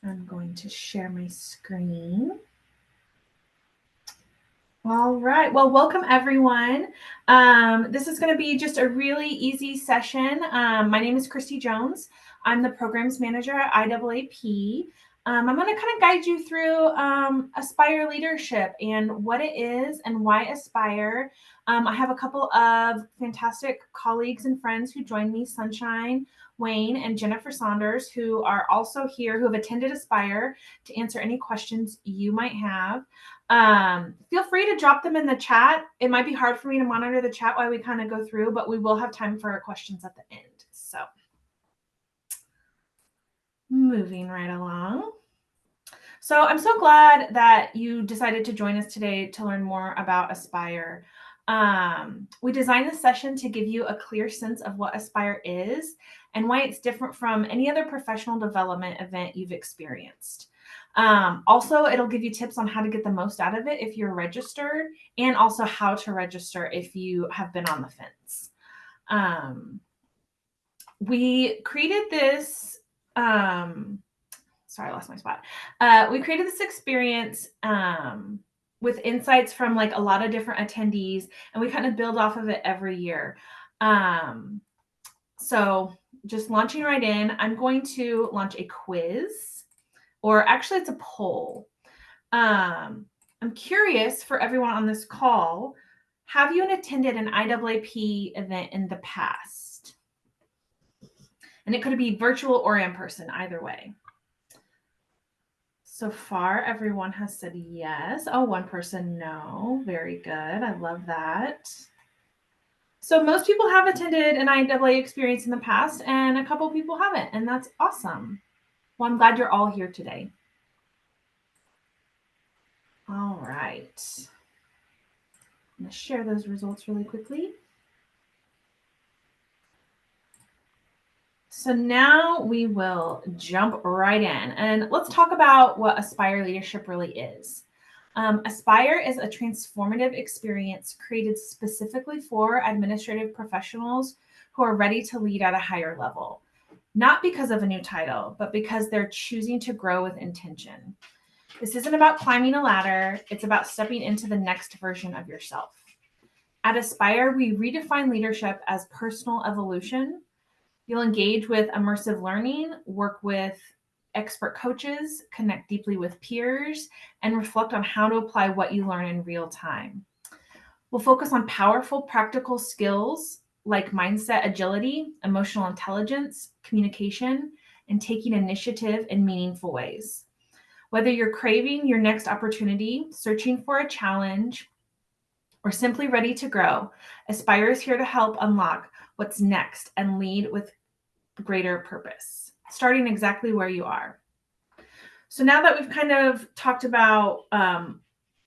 I'm going to share my screen. All right. Well, welcome everyone. This is going to be just a really easy session. My name is Christy Jones. I'm the programs manager at IAAP. I'm going to kind of guide you through Aspire leadership and what it is and why Aspire. I have a couple of fantastic colleagues and friends who join me, Sunshine, Wayne, and Jennifer Saunders, who are also here, who have attended Aspire, to answer any questions you might have. Feel free to drop them in the chat. It might be hard for me to monitor the chat while we kind of go through, but we will have time for our questions at the end. So moving right along. So I'm so glad that you decided to join us today to learn more about Aspire. We designed this session to give you a clear sense of what Aspire is and why it's different from any other professional development event you've experienced. Also, it'll give you tips on how to get the most out of it if you're registered, and also how to register if you have been on the fence. We created this, sorry, I lost my spot. We created this experience with insights from like a lot of different attendees, and we kind of build off of it every year. So just launching right in, I'm going to launch a quiz, or actually it's a poll. I'm curious for everyone on this call, have you attended an IAAP event in the past? And it could be virtual or in person, either way. So far, everyone has said yes. Oh, one person no. Very good. I love that. So most people have attended an IAA experience in the past, and a couple people haven't, and that's awesome. Well, I'm glad you're all here today. All right. I'm going to share those results really quickly. So now we will jump right in, and let's talk about what Aspire Leadership really is. Aspire is a transformative experience created specifically for administrative professionals who are ready to lead at a higher level, not because of a new title, but because they're choosing to grow with intention. This isn't about climbing a ladder, it's about stepping into the next version of yourself. At Aspire, we redefine leadership as personal evolution. You'll engage with immersive learning, work with expert coaches, connect deeply with peers, and reflect on how to apply what you learn in real time. We'll focus on powerful, practical skills like mindset agility, emotional intelligence, communication, and taking initiative in meaningful ways. Whether you're craving your next opportunity, searching for a challenge, or simply ready to grow, Aspire is here to help unlock what's next and lead with greater purpose, starting exactly where you are. So now that we've kind of talked about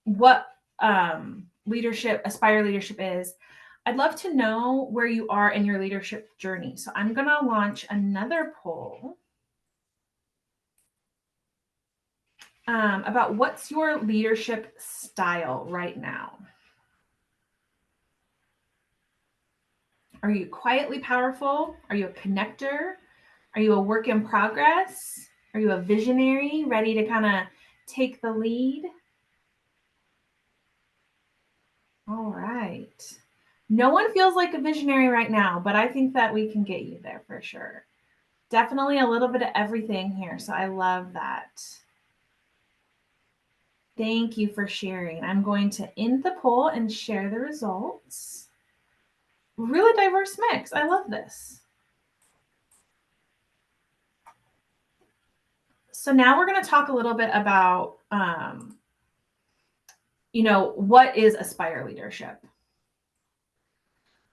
what Aspire Leadership is, I'd love to know where you are in your leadership journey. So I'm going to launch another poll about what's your leadership style right now. Are you quietly powerful? Are you a connector? Are you a work in progress? Are you a visionary ready to kind of take the lead? All right. No one feels like a visionary right now, but I think that we can get you there for sure. Definitely a little bit of everything here, so I love that. Thank you for sharing. I'm going to end the poll and share the results. Really diverse mix. I love this. So now we're going to talk a little bit about, what is Aspire Leadership?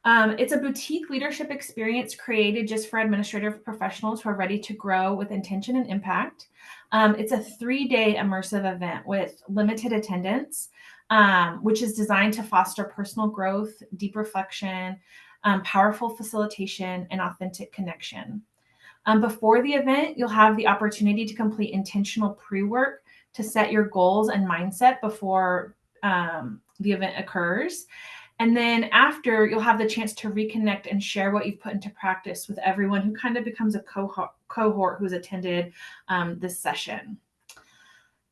It's a boutique leadership experience created just for administrative professionals who are ready to grow with intention and impact. It's a 3-day immersive event with limited attendance, which is designed to foster personal growth, deep reflection, powerful facilitation, and authentic connection. Before the event, you'll have the opportunity to complete intentional pre-work to set your goals and mindset before the event occurs. And then after, you'll have the chance to reconnect and share what you've put into practice with everyone who kind of becomes a cohort who's attended this session.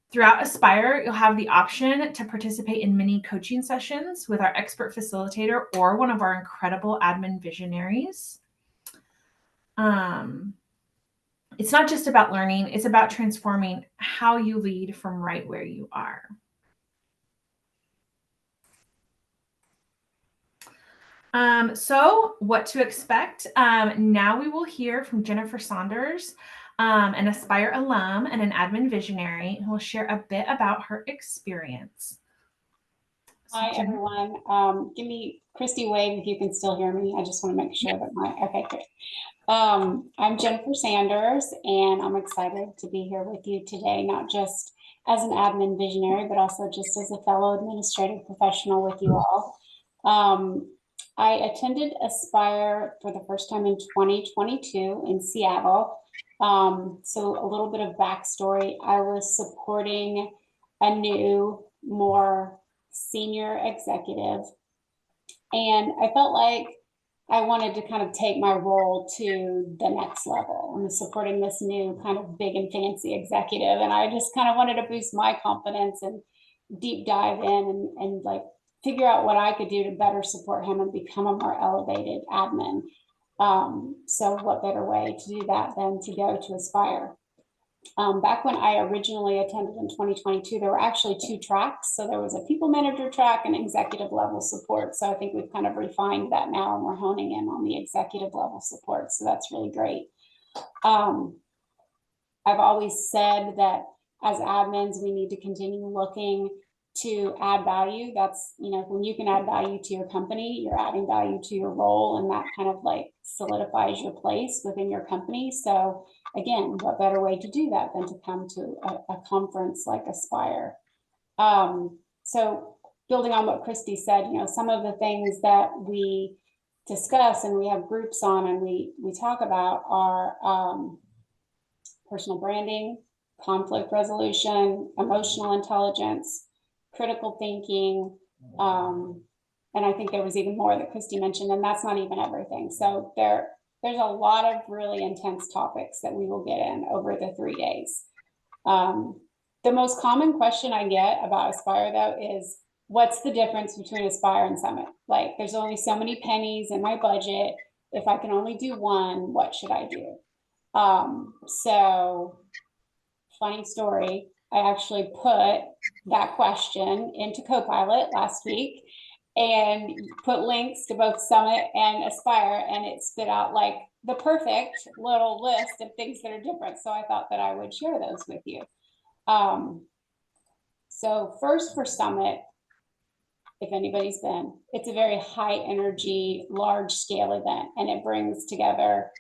Throughout Aspire, you'll have the option to participate in mini coaching sessions with our expert facilitator or one of our incredible admin visionaries. It's not just about learning, it's about transforming how you lead from right where you are. So what to expect? Now we will hear from Jennifer Saunders, an Aspire alum and an admin visionary, who will share a bit about her experience. Hi, everyone. Give me, Christy, wave if you can still hear me. I just want to make sure that okay, great. I'm Jennifer Sanders, and I'm excited to be here with you today, not just as an admin visionary, but also just as a fellow administrative professional with you all. I attended Aspire for the first time in 2022 in Seattle. So a little bit of backstory. I was supporting a new, more senior executive, and I felt like I wanted to kind of take my role to the next level. I'm supporting this new kind of big and fancy executive, and I just kind of wanted to boost my confidence and deep dive in and like figure out what I could do to better support him and become a more elevated admin. So what better way to do that than to go to Aspire? Back when I originally attended in 2022, there were actually two tracks. So there was a people manager track and executive level support. So I think we've kind of refined that now, and we're honing in on the executive level support. So that's really great. I've always said that as admins, we need to continue looking to add value. That's, you know, when you can add value to your company, you're adding value to your role, and that kind of like solidifies your place within your company. So again, what better way to do that than to come to a conference like Aspire? So building on what Christy said, you know, some of the things that we discuss and we have groups on and we talk about are personal branding, conflict resolution, emotional intelligence, critical thinking, and I think there was even more that Christy mentioned, and that's not even everything. So there's a lot of really intense topics that we will get in over the 3 days. The most common question I get about Aspire, though, is what's the difference between Aspire and Summit? Like, there's only so many pennies in my budget. If I can only do one, what should I do? So funny story, I actually put that question into Copilot last week and put links to both Summit and Aspire, and it spit out like the perfect little list of things that are different. So I thought that I would share those with you. So first for Summit, if anybody's been, it's a very high energy, large scale event, and it brings together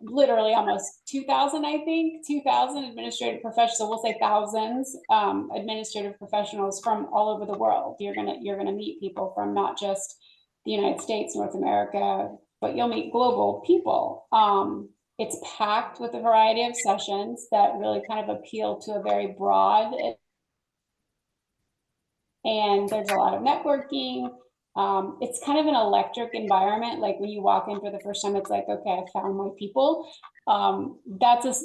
literally almost 2,000, I think, 2,000 administrative professionals. So we'll say thousands administrative professionals from all over the world. You're gonna meet people from not just the United States, North America, but you'll meet global people. It's packed with a variety of sessions that really kind of appeal to a very broad, and there's a lot of networking. It's kind of an electric environment. Like when you walk in for the first time, it's like, okay, I found my people. That's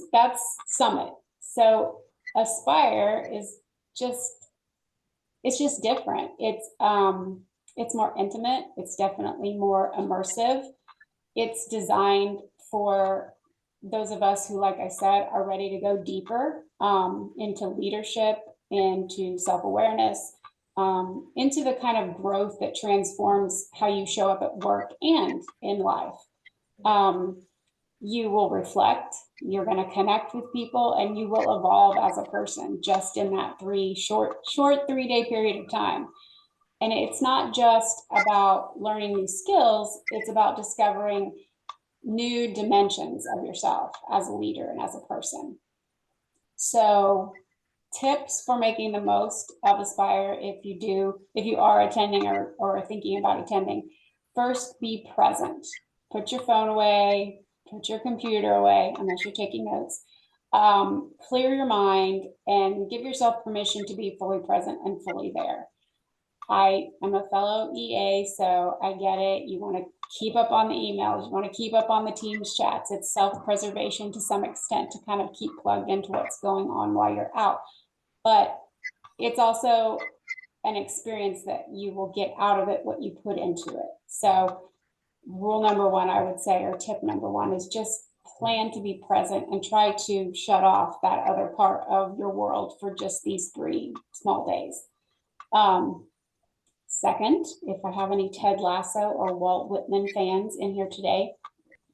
Summit. So Aspire is it's just different. It's more intimate. It's definitely more immersive. It's designed for those of us who, like I said, are ready to go deeper into leadership, into self-awareness, into the kind of growth that transforms how you show up at work and in life. You will reflect, you're going to connect with people, and you will evolve as a person just in that short 3-day period of time. And it's not just about learning new skills, it's about discovering new dimensions of yourself as a leader and as a person. So tips for making the most of Aspire if you are attending or thinking about attending. First, be present. Put your phone away, put your computer away, unless you're taking notes. Clear your mind and give yourself permission to be fully present and fully there. I am a fellow EA, so I get it. You want to keep up on the emails. You want to keep up on the Teams chats. It's self-preservation to some extent to kind of keep plugged into what's going on while you're out. But it's also an experience that you will get out of it what you put into it. So rule number one, I would say, or tip number one, is just plan to be present and try to shut off that other part of your world for just these 3 small days. Second, if I have any Ted Lasso or Walt Whitman fans in here today,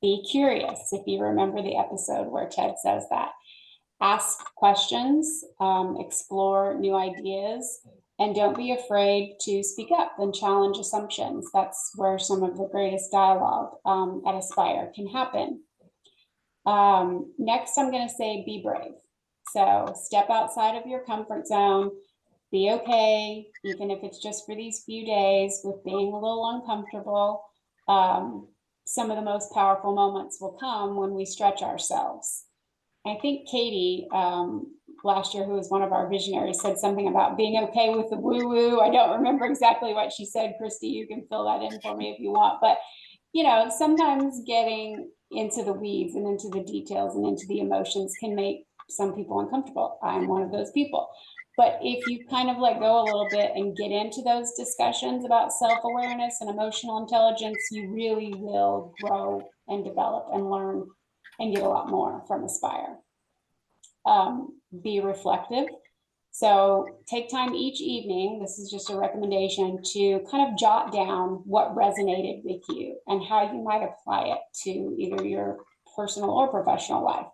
be curious. If you remember the episode where Ted says that, ask questions, explore new ideas, and don't be afraid to speak up and challenge assumptions. That's where some of the greatest dialogue at Aspire can happen. Next, I'm going to say be brave. So step outside of your comfort zone. Be okay, even if it's just for these few days, with being a little uncomfortable. Some of the most powerful moments will come when we stretch ourselves. I think Katie, last year, who was one of our visionaries, said something about being okay with the woo-woo. I don't remember exactly what she said. Christy, you can fill that in for me if you want. But, sometimes getting into the weeds and into the details and into the emotions can make some people uncomfortable. I'm one of those people. But if you kind of let go a little bit and get into those discussions about self-awareness and emotional intelligence, you really will grow and develop and learn and get a lot more from Aspire. Be reflective. So take time each evening, this is just a recommendation, to kind of jot down what resonated with you and how you might apply it to either your personal or professional life.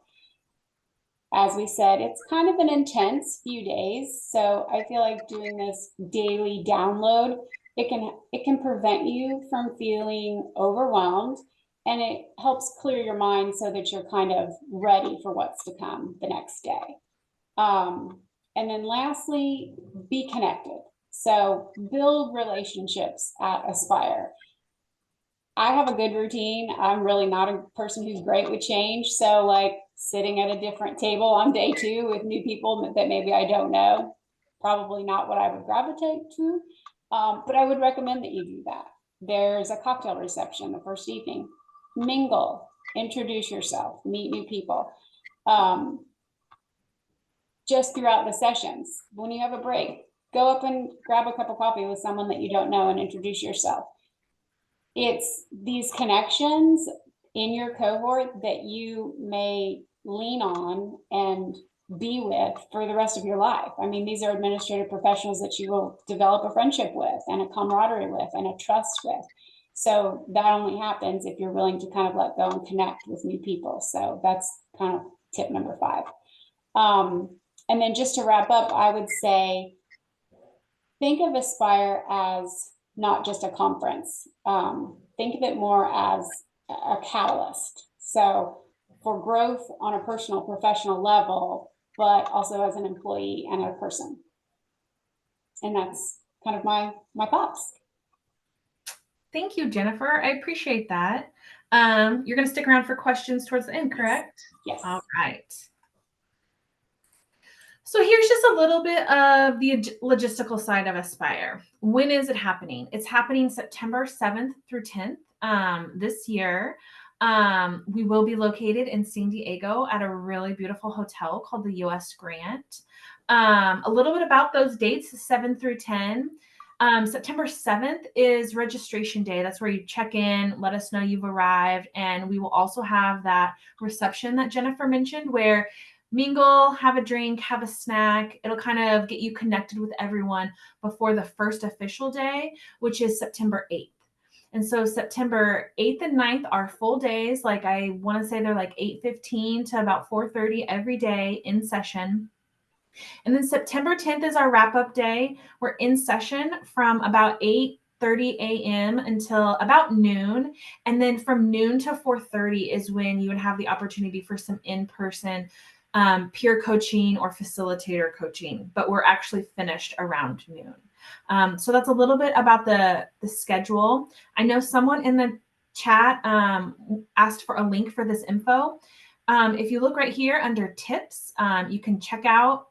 As we said, it's kind of an intense few days, so I feel like doing this daily download, it can prevent you from feeling overwhelmed, and it helps clear your mind so that you're kind of ready for what's to come the next day. And then lastly, be connected. So build relationships at Aspire. I have a good routine. I'm really not a person who's great with change. So like sitting at a different table on day 2 with new people that maybe I don't know, probably not what I would gravitate to. But I would recommend that you do that. There's a cocktail reception the first evening. Mingle, introduce yourself, meet new people. Just throughout the sessions, when you have a break, go up and grab a cup of coffee with someone that you don't know and introduce yourself. It's these connections in your cohort that you may lean on and be with for the rest of your life. I mean, these are administrative professionals that you will develop a friendship with and a camaraderie with and a trust with. So that only happens if you're willing to kind of let go and connect with new people. So that's kind of tip number 5. And then just to wrap up, I would say, think of Aspire as not just a conference. Think of it more as a catalyst. So for growth on a personal, professional level, but also as an employee and a person. And that's kind of my thoughts. Thank you, Jennifer. I appreciate that. You're going to stick around for questions towards the end, correct? Yes. All right. So here's just a little bit of the logistical side of Aspire. When is it happening? It's happening September 7th through 10th this year. We will be located in San Diego at a really beautiful hotel called the US Grant. A little bit about those dates, 7 through 10. September 7th is registration day. That's where you check in, let us know you've arrived. And we will also have that reception that Jennifer mentioned where mingle, have a drink, have a snack. It'll kind of get you connected with everyone before the first official day, which is September 8th. And so September 8th and 9th are full days. Like I want to say they're like 8:15 to about 4:30 every day in session. And then September 10th is our wrap-up day. We're in session from about 8:30 a.m. until about noon. And then from noon to 4:30 is when you would have the opportunity for some in-person peer coaching or facilitator coaching, but we're actually finished around noon. So that's a little bit about the schedule. I know someone in the chat asked for a link for this info. If you look right here under tips, you can check out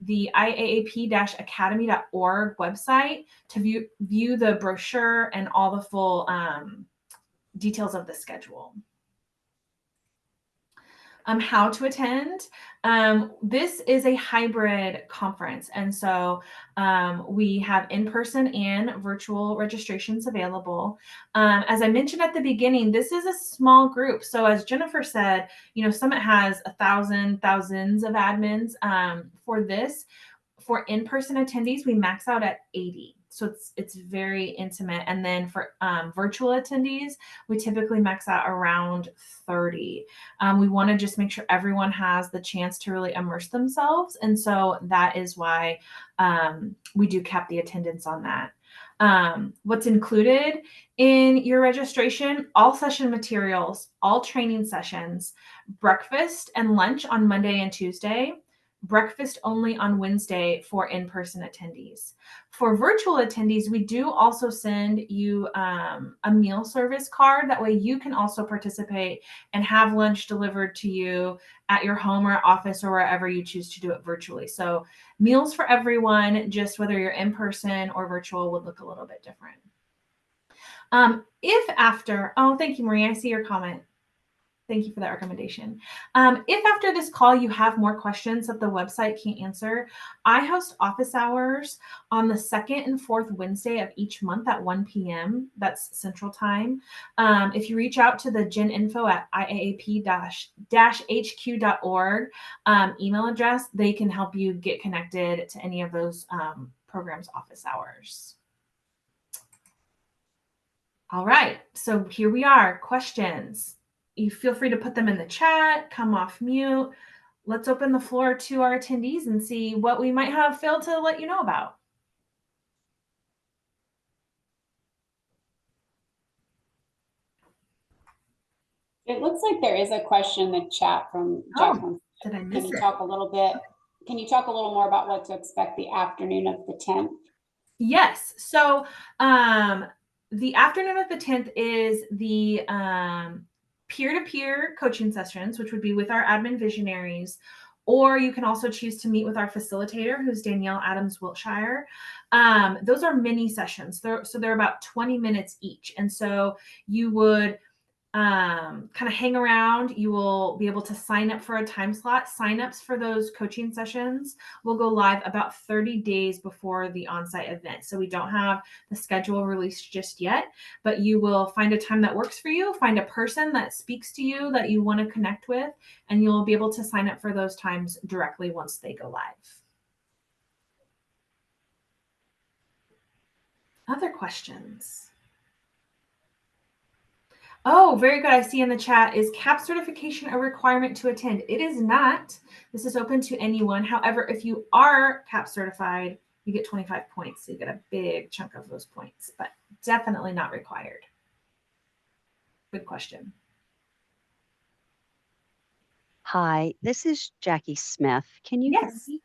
the iaap-academy.org website to view the brochure and all the full details of the schedule. How to attend. This is a hybrid conference, and so we have in-person and virtual registrations available. As I mentioned at the beginning, this is a small group. So as Jennifer said, Summit has thousands of admins. For this, for in-person attendees, we max out at 80. So it's very intimate. And then for virtual attendees, we typically max out around 30. We want to just make sure everyone has the chance to really immerse themselves. And so that is why we do cap the attendance on that. What's included in your registration: all session materials, all training sessions, breakfast and lunch on Monday and Tuesday, breakfast only on Wednesday for in-person attendees. For virtual attendees, we do also send you a meal service card. That way you can also participate and have lunch delivered to you at your home or office or wherever you choose to do it virtually. So meals for everyone, just whether you're in person or virtual, would look a little bit different. Thank you, Marie. I see your comment. Thank you for that recommendation. If after this call you have more questions that the website can't answer, I host office hours on the second and fourth Wednesday of each month at 1 p.m. That's Central Time. If you reach out to the geninfo at iaap-hq.org email address, they can help you get connected to any of those programs' office hours. All right, so here we are, questions. You feel free to put them in the chat, come off mute. Let's open the floor to our attendees and see what we might have failed to let you know about. It looks like there is a question in the chat from Jacqueline. Did I miss Can you talk a little more about what to expect the afternoon of the 10th? Yes. So the afternoon of the 10th is the peer-to-peer coaching sessions, which would be with our admin visionaries, or you can also choose to meet with our facilitator, who's Danielle Adams Wiltshire. Those are mini sessions. They're about 20 minutes each. And so you would kind of hang around. You will be able to sign up for a time slot. Signups for those coaching sessions will go live about 30 days before the on-site event. So we don't have the schedule released just yet, but you will find a time that works for you, find a person that speaks to you that you want to connect with, and you'll be able to sign up for those times directly once they go live. Other questions? Oh, very good. I see in the chat, is CAP certification a requirement to attend? It is not. This is open to anyone. However, if you are CAP certified, you get 25 points. So you get a big chunk of those points, but definitely not required. Good question. Hi, this is Jackie Smith. Can you hear me?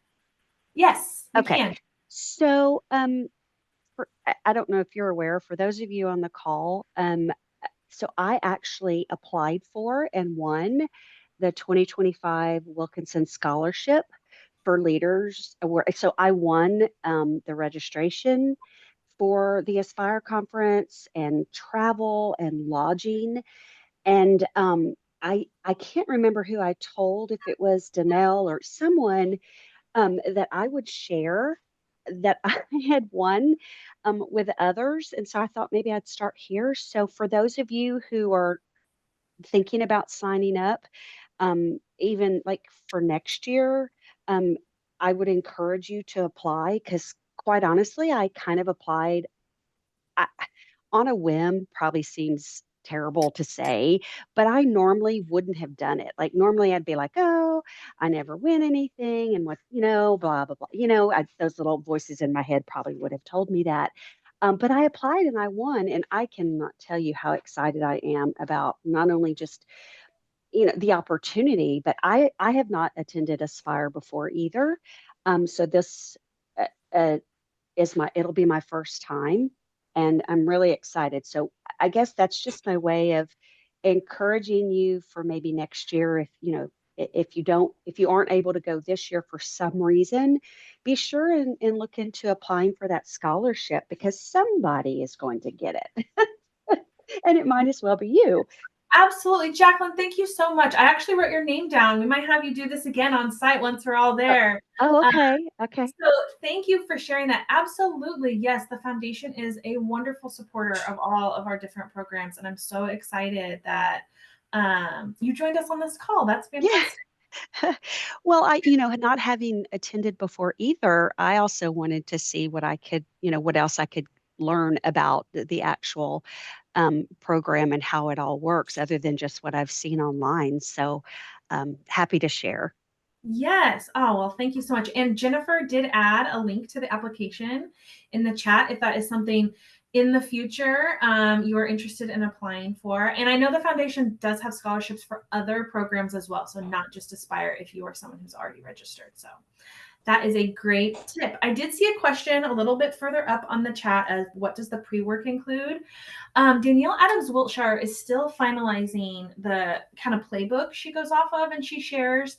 Yes, we okay. can. So I don't know if you're aware, for those of you on the call, so I actually applied for and won the 2025 Wilkinson Scholarship for Leaders. So I won the registration for the Aspire conference and travel and lodging. And I can't remember who I told, if it was Danelle or someone, that I would share that I had won with others. And so I thought maybe I'd start here. So for those of you who are thinking about signing up, even like for next year, I would encourage you to apply, because quite honestly, I kind of applied on a whim. Probably seems terrible to say, but I normally wouldn't have done it. Like normally I'd be like, oh, I never win anything, and what, blah, blah, blah. Those little voices in my head probably would have told me that. But I applied and I won, and I cannot tell you how excited I am about not only just, the opportunity, but I have not attended Aspire before either. So this it'll be my first time, and I'm really excited. So I guess that's just my way of encouraging you for maybe next year, if if you aren't able to go this year for some reason, be sure and look into applying for that scholarship, because somebody is going to get it. And it might as well be you. Absolutely. Jacqueline, thank you so much. I actually wrote your name down. We might have you do this again on site once we're all there. Okay. Okay. So thank you for sharing that. Absolutely. Yes, the foundation is a wonderful supporter of all of our different programs. And I'm so excited that you joined us on this call. That's fantastic. Yeah. Well, not having attended before either, I also wanted to see what I could, what else I could learn about the actual program and how it all works, other than just what I've seen online. So happy to share. Yes. Oh, well, thank you so much. And Jennifer did add a link to the application in the chat if that is something in the future you are interested in applying for. And I know the foundation does have scholarships for other programs as well. So not just Aspire if you are someone who's already registered. So that is a great tip. I did see a question a little bit further up on the chat as what does the pre-work include? Danielle Adams-Wiltshire is still finalizing the kind of playbook she goes off of and she shares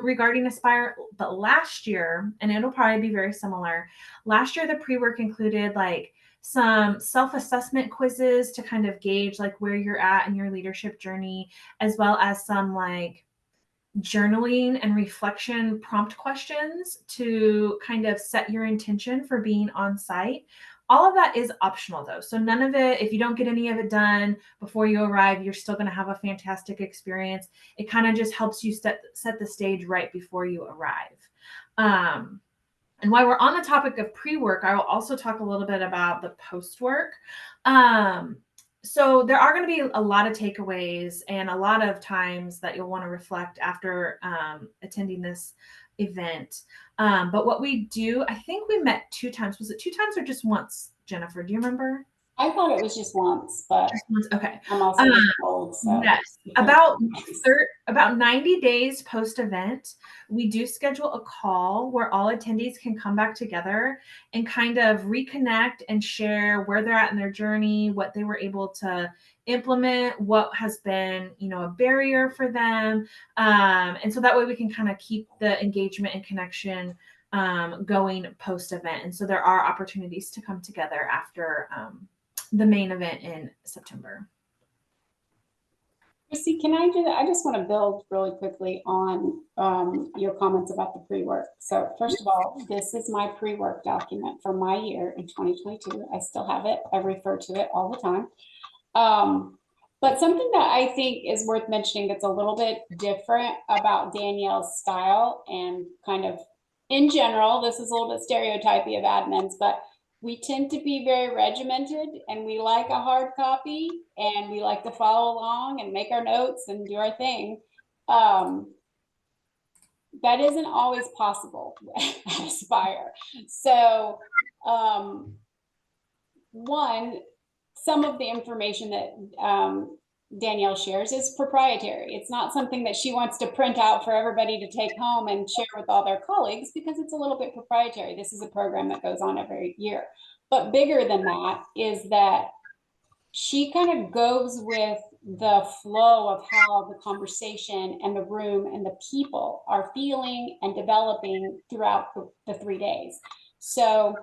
regarding Aspire. But last year, and it'll probably be very similar, last year the pre-work included like some self-assessment quizzes to kind of gauge like where you're at in your leadership journey, as well as some like journaling and reflection prompt questions to kind of set your intention for being on site. All of that is optional though. So none of it, if you don't get any of it done before you arrive, you're still going to have a fantastic experience. It kind of just helps you set the stage right before you arrive. And while we're on the topic of pre-work, I will also talk a little bit about the post-work. So there are going to be a lot of takeaways and a lot of times that you'll want to reflect after attending this event. But what we do, I think we met 2 times. Was it 2 times or just once, Jennifer? Do you remember? I thought it was just once, but Just once. Okay. I'm also old, so. Yes. About 90 days post-event, we do schedule a call where all attendees can come back together and kind of reconnect and share where they're at in their journey, what they were able to implement, what has been, a barrier for them. And so that way we can kind of keep the engagement and connection going post-event. And so there are opportunities to come together after the main event in September. Chrissy, can I do that? I just want to build really quickly on your comments about the pre-work. So first of all, this is my pre-work document for my year in 2022. I still have it. I refer to it all the time. But something that I think is worth mentioning that's a little bit different about Danielle's style and kind of in general, this is a little bit stereotypy of admins, but we tend to be very regimented and we like a hard copy and we like to follow along and make our notes and do our thing. That isn't always possible at Aspire. So some of the information that Danielle shares is proprietary. It's not something that she wants to print out for everybody to take home and share with all their colleagues because it's a little bit proprietary. This is a program that goes on every year. But bigger than that is that she kind of goes with the flow of how the conversation and the room and the people are feeling and developing throughout the 3 days. So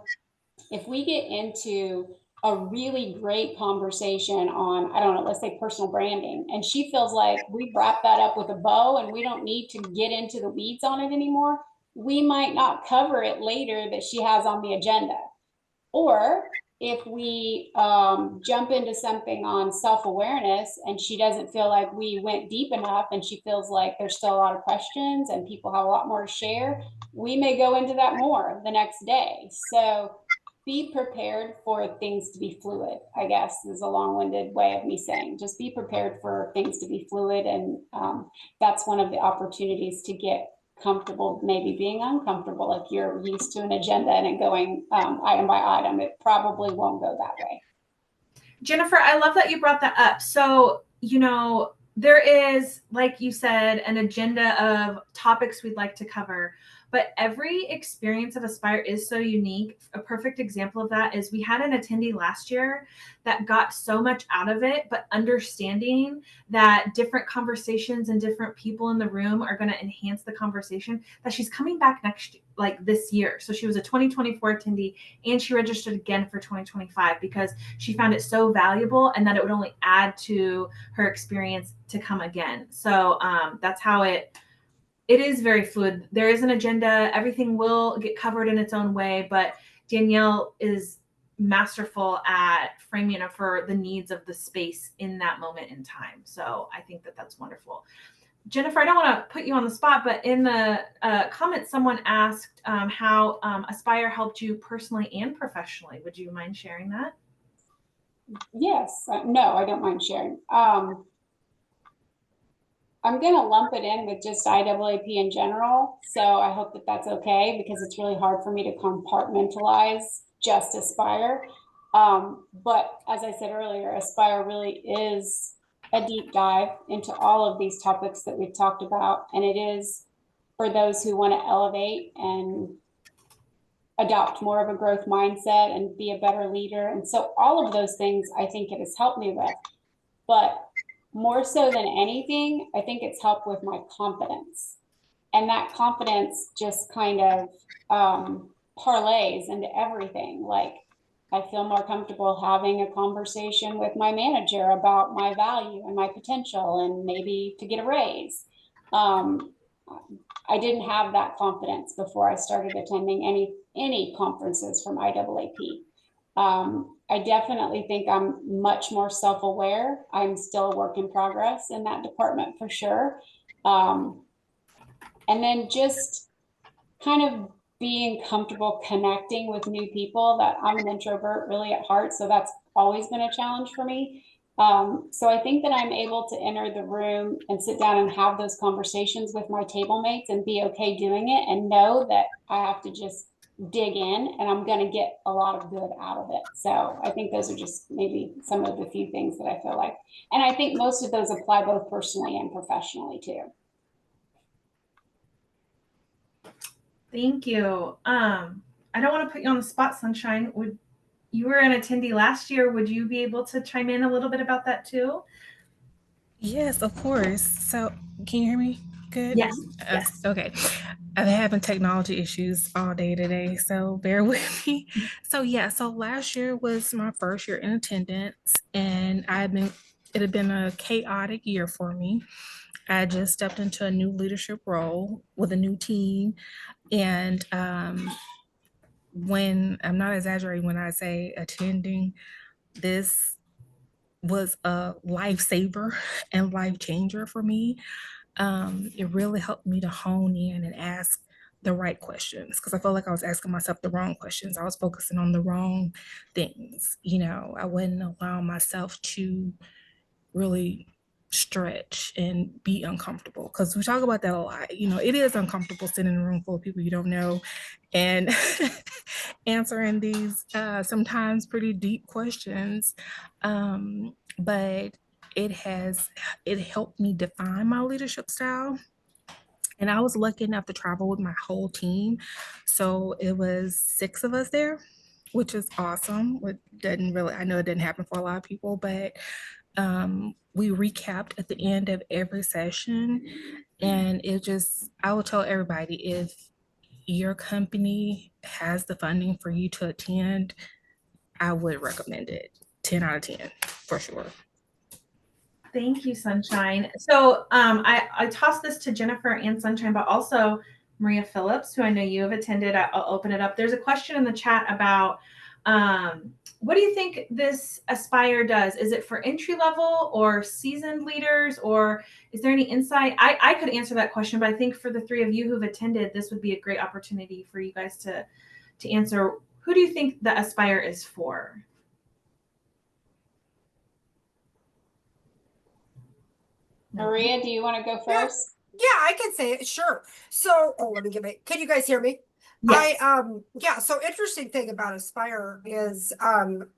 if we get into a really great conversation on, I don't know, let's say personal branding, and she feels like we've wrapped that up with a bow and we don't need to get into the weeds on it anymore, we might not cover it later that she has on the agenda. Or if we jump into something on self-awareness and she doesn't feel like we went deep enough and she feels like there's still a lot of questions and people have a lot more to share, we may go into that more the next day. So be prepared for things to be fluid, I guess, is a long-winded way of me saying. Just be prepared for things to be fluid. And that's one of the opportunities to get comfortable, maybe being uncomfortable. If you're used to an agenda and it going item by item, it probably won't go that way. Jennifer, I love that you brought that up. So, there is, like you said, an agenda of topics we'd like to cover. but every experience of Aspire is so unique. A perfect example of that is we had an attendee last year that got so much out of it, but understanding that different conversations and different people in the room are going to enhance the conversation, that she's coming back like this year. So she was a 2024 attendee and she registered again for 2025 because she found it so valuable and that it would only add to her experience to come again. So that's how it is very fluid. There is an agenda. Everything will get covered in its own way, but Danielle is masterful at framing it for the needs of the space in that moment in time. So I think that that's wonderful. Jennifer, I don't want to put you on the spot, but in the comments, someone asked how Aspire helped you personally and professionally. Would you mind sharing that? Yes. No, I don't mind sharing. I'm going to lump it in with just IAAP in general. So I hope that that's okay, because it's really hard for me to compartmentalize just Aspire. But as I said earlier, Aspire really is a deep dive into all of these topics that we've talked about. And it is for those who want to elevate and adopt more of a growth mindset and be a better leader. And so all of those things I think it has helped me with. But more so than anything, I think it's helped with my confidence. And that confidence just kind of parlays into everything. Like, I feel more comfortable having a conversation with my manager about my value and my potential and maybe to get a raise. I didn't have that confidence before I started attending any conferences from IAAP. I definitely think I'm much more self-aware. I'm still a work in progress in that department for sure. And then just kind of being comfortable connecting with new people. That I'm an introvert really at heart, so that's always been a challenge for me. So I think that I'm able to enter the room and sit down and have those conversations with my table mates and be okay doing it, and know that I have to just dig in and I'm going to get a lot of good out of it. So I think those are just maybe some of the few things that I feel like, and I think most of those apply both personally and professionally too. Thank you. I don't want to put you on the spot, Sunshine. You were an attendee last year. Would you be able to chime in a little bit about that too? Yes, of course. So, can you hear me good? Yes. Yes. Okay. I've been having technology issues all day today, so bear with me. So, yeah, so last year was my first year in attendance, and it had been a chaotic year for me. I just stepped into a new leadership role with a new team, and when I'm not exaggerating when I say attending this was a lifesaver and life changer for me. It really helped me to hone in and ask the right questions, because I felt like I was asking myself the wrong questions. I was focusing on the wrong things. I wouldn't allow myself to really stretch and be uncomfortable, because we talk about that a lot. It is uncomfortable sitting in a room full of people you don't know and answering these sometimes pretty deep questions, but it helped me define my leadership style. And I was lucky enough to travel with my whole team, so it was 6 of us there, which is awesome. I know it didn't happen for a lot of people, but we recapped at the end of every session. And I will tell everybody, if your company has the funding for you to attend, I would recommend it. 10 out of 10 for sure. Thank you, Sunshine. So I tossed this to Jennifer and Sunshine, but also Maria Phillips, who I know you have attended. I'll open it up. There's a question in the chat about what do you think this Aspire does? Is it for entry level or seasoned leaders, or is there any insight? I could answer that question, but I think for the three of you who've attended, this would be a great opportunity for you guys to answer. Who do you think the Aspire is for? Maria, do you want to go first? Yeah, I can say it. Sure. So, let me can you guys hear me? Yes. Yeah, so interesting thing about Aspire is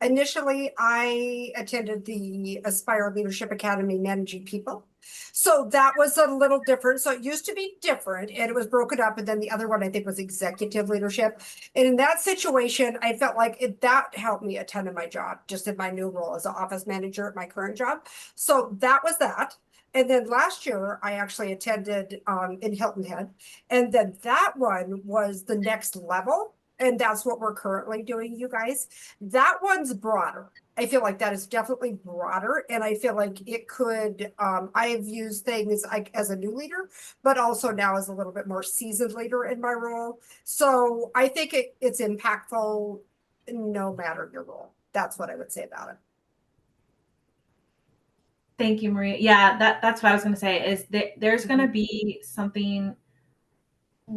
initially I attended the Aspire Leadership Academy managing people. So that was a little different. So it used to be different and it was broken up. And then the other one I think was executive leadership. And in that situation, I felt like that helped me a ton in my job, just in my new role as an office manager at my current job. So that was that. And then last year I actually attended in Hilton Head. And then that one was the next level. And that's what we're currently doing, you guys. That one's broader. I feel like that is definitely broader. And I feel like it could, I've used things like as a new leader, but also now as a little bit more seasoned leader in my role. So I think it's impactful no matter your role. That's what I would say about it. Thank you, Maria. Yeah, that's what I was going to say is that there's going to be something.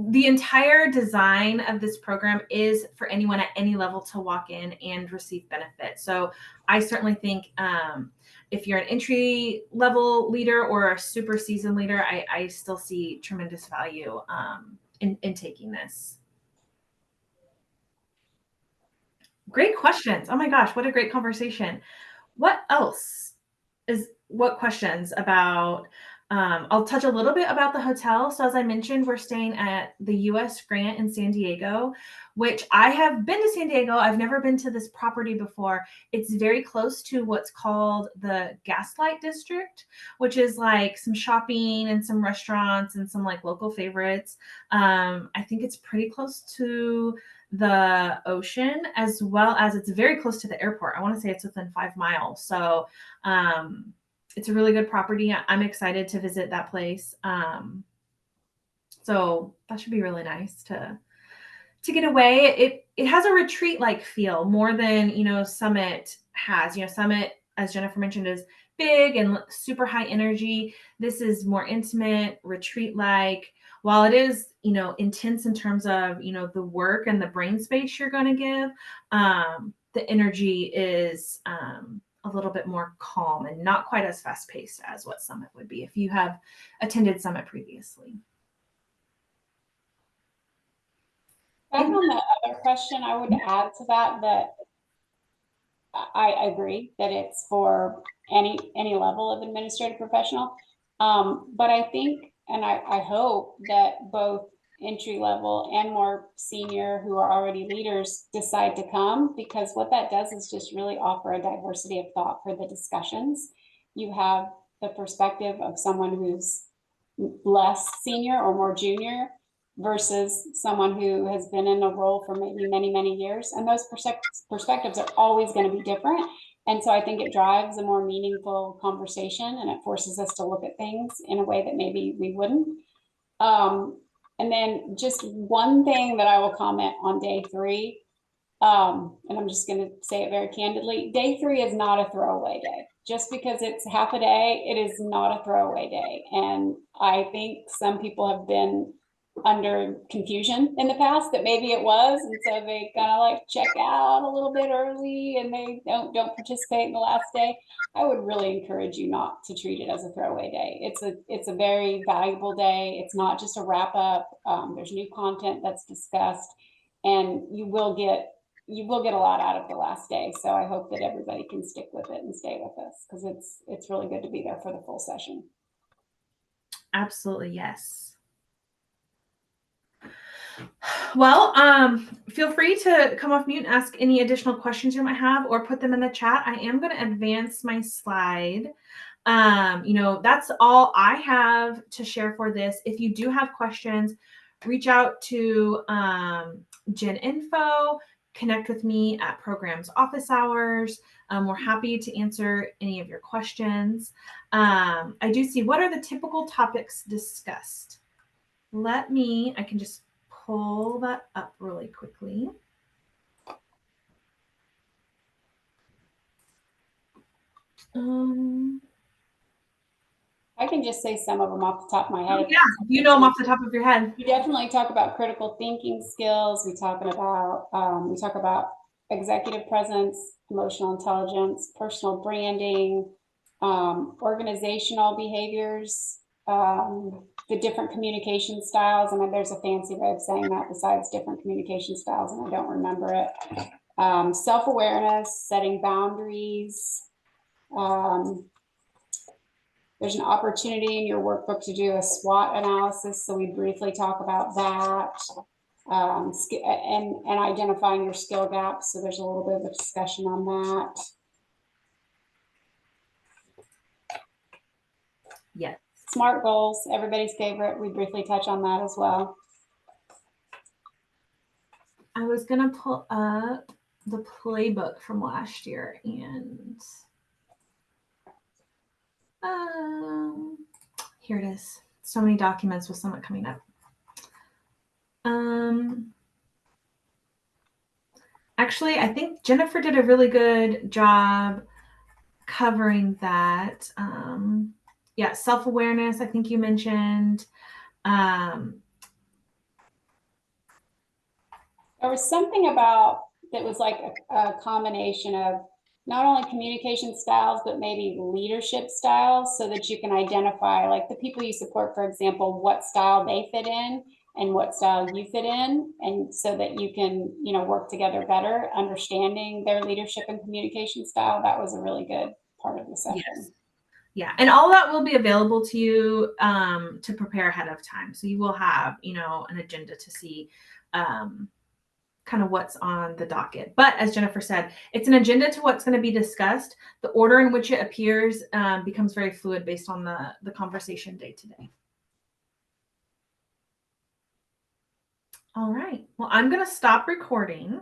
The entire design of this program is for anyone at any level to walk in and receive benefit. So I certainly think if you're an entry level leader or a super seasoned leader, I still see tremendous value in taking this. Great questions. Oh my gosh, what a great conversation. What questions about, I'll touch a little bit about the hotel. So as I mentioned, we're staying at the US Grant in San Diego, which I have been to San Diego. I've never been to this property before. It's very close to what's called the Gaslight District, which is like some shopping and some restaurants and some like local favorites. I think it's pretty close to the ocean, as well as it's very close to the airport. I want to say it's within 5 miles. So it's a really good property. I'm excited to visit that place. So that should be really nice to get away. It has a retreat like feel more than, Summit has. Summit, as Jennifer mentioned, is big and super high energy. This is more intimate, retreat like. While it is, intense in terms of, the work and the brain space you're going to give, the energy is a little bit more calm and not quite as fast paced as what Summit would be if you have attended Summit previously. Back on the other question, I would add to that I agree that it's for any level of administrative professional. But I think, and I hope that both entry level and more senior who are already leaders decide to come, because what that does is just really offer a diversity of thought for the discussions. You have the perspective of someone who's less senior or more junior versus someone who has been in a role for maybe many years. And those perspectives are always going to be different. And so I think it drives a more meaningful conversation and it forces us to look at things in a way that maybe we wouldn't. And then just one thing that I will comment on day 3, and I'm just going to say it very candidly, day 3 is not a throwaway day. Just because it's half a day, it is not a throwaway day. And I think some people have been under confusion in the past that maybe it was, and so they kind of like check out a little bit early and they don't participate in the last day. I would really encourage you not to treat it as a throwaway day. It's a very valuable day. It's not just a wrap up. There's new content that's discussed, and you will get a lot out of the last day. So I hope that everybody can stick with it and stay with us, because it's really good to be there for the full session. Absolutely, yes. Well, feel free to come off mute and ask any additional questions you might have or put them in the chat. I am going to advance my slide. That's all I have to share for this. If you do have questions, reach out to Gen Info, connect with me at Programs Office Hours. We're happy to answer any of your questions. I do see, what are the typical topics discussed? I can just pull that up really quickly. I can just say some of them off the top of my head. Yeah, you know them off the top of your head. We definitely talk about critical thinking skills. We talk about executive presence, emotional intelligence, personal branding, organizational behaviors, the different communication styles. And there's a fancy way of saying that besides different communication styles, and I don't remember it. Self-awareness, setting boundaries. There's an opportunity in your workbook to do a SWOT analysis, so we briefly talk about that. And identifying your skill gaps, so there's a little bit of a discussion on that. Yes. SMART goals, everybody's favorite. We briefly touch on that as well. I was gonna pull up the playbook from last year, and here it is. So many documents with so much coming up. Actually, I think Jennifer did a really good job covering that. Yeah, self-awareness, I think you mentioned. There was something about that was like a combination of not only communication styles, but maybe leadership styles, so that you can identify, like, the people you support, for example, what style they fit in and what style you fit in, and so that you can, you know, work together better, understanding their leadership and communication style. That was a really good part of the session. Yes. Yeah, and all that will be available to you to prepare ahead of time. So you will have, you know, an agenda to see kind of what's on the docket. But as Jennifer said, it's an agenda to what's going to be discussed. The order in which it appears becomes very fluid based on the conversation day to day. All right. Well, I'm going to stop recording.